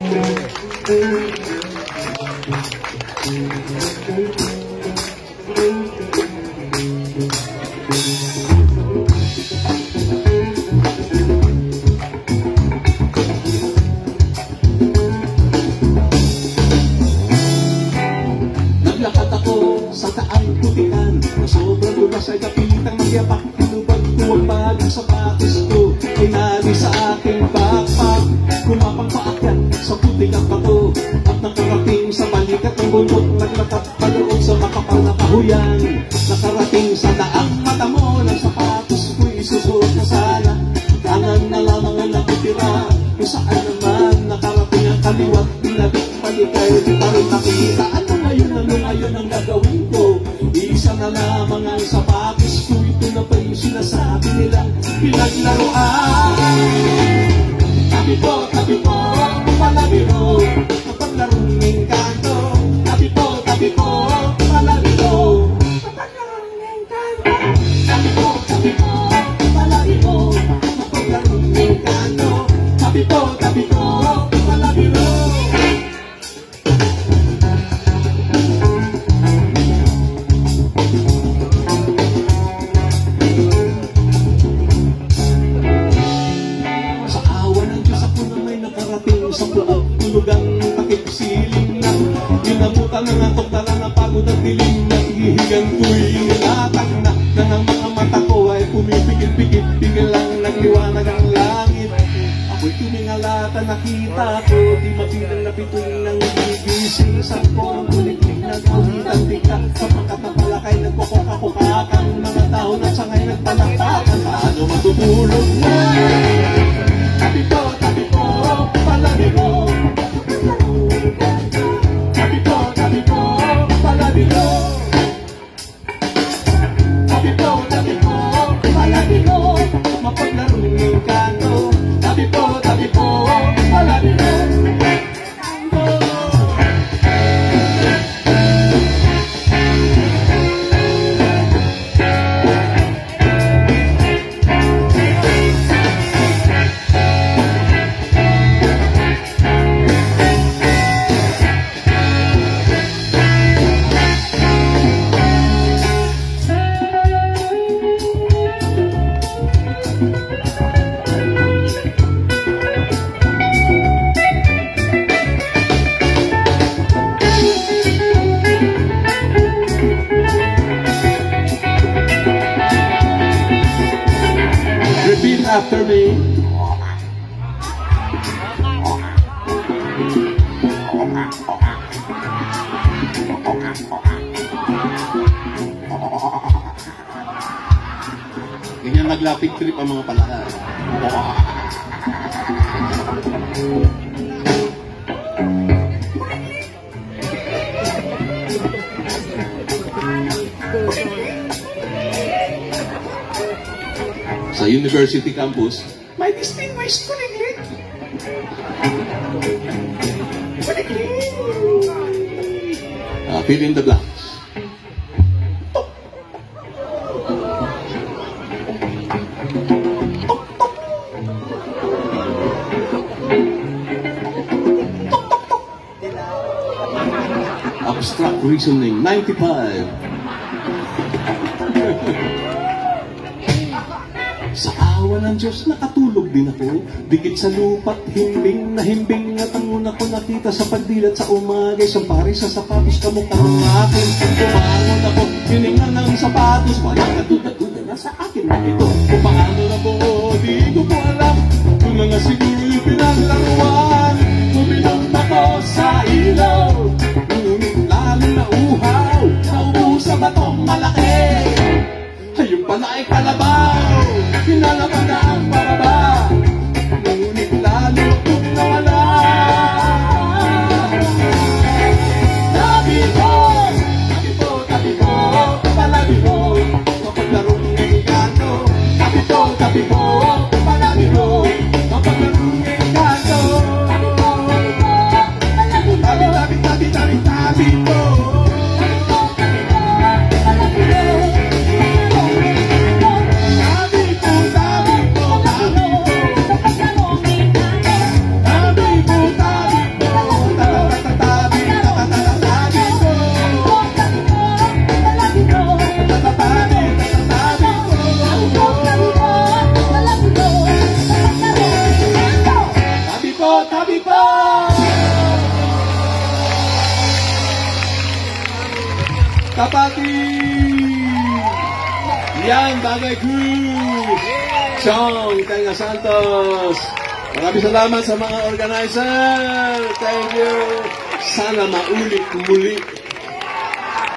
Naglakad ako sa taang putikan, na sobrang lunas ay kapitang magyapak. Tinubag ko ang bagong sapatos ko, inali sa aking backpack. Kumapang paakyat sa putikang bato, at nakarating sa balikat ng bundok. Naglakad palood sa makapal na kahuyan, nakarating sa daang mata mo. Ng sapatos ko'y isusuot na sana, tangan na lamang ang nakutira. Kung saan naman nakarating ang kaliwat, pinabik palikay, di pa rin nakikita. Ano ngayon ang gagawin ko? Isa na lamang ang sapatos ko, ito na pa yung sinasabi nilang pinaglaruan. Tabi po, palabiro, kapag larong engkanto. Tabi po, palabiro, kapag larong engkanto. Tabi po, palabiro, kapag larong engkanto. Tabi po, palabiro. Sa tulugang takip siling na ginabutan ng antok, dala ng pagod at dilim. Naghihigan ko'y inatag na ang mga mata ko ay pumipikit-pikit. Biglang nagliwanag ang langit, ako'y tumingalata, nakita ko di mabilang na pituin ng gigising. Sa ko ang kuliklik nagpawitan tika, sapagkat na palakay nagkukukakukakan. Mga tao na sangay nagpalakpakan, paano matutulog na? Tabi po, palabiro, tabi po, palabiro. Tabi po, palabiro, mapaglarong engkanto. Tabi po, palabiro. Repeat after me. Ganyan naglapig trip ang mga palakad. Sa University Campus, may distinguished kuliglig. Fill in the blanks. Abstract reasoning, 95. Sa awa ng Diyos, nakatulog din ako. Dikit sa lupa't himbing na himbing. At ang una ko nakita sa pagdilat sa umaga, isang pari sa sapatos, kamukha ng akin. Kumangon ako, hininga ng sapatos. Walang kaduda-duda na sa akin na ito. Kung paano na buo, di ko po alam. Kung nga siguro pinaglaruan. Tuminom ako sa ilaw, ngunit lalo na uhaw. Naubo sa batong malaki, ayun pala ay kalabaw. Pinalaman na ang paraba, ngunit lalo kong nawala. Tabi po, palabiro, kapaglarong engkanto. Tabi po, palabiro, kapaglarong engkanto. Tabi po. Tabi po, Kapatid! Yan, Bagay Cruz! Chong Tenga Santos! Maraming salamat sa mga organizer! Thank you! Sana maulit muli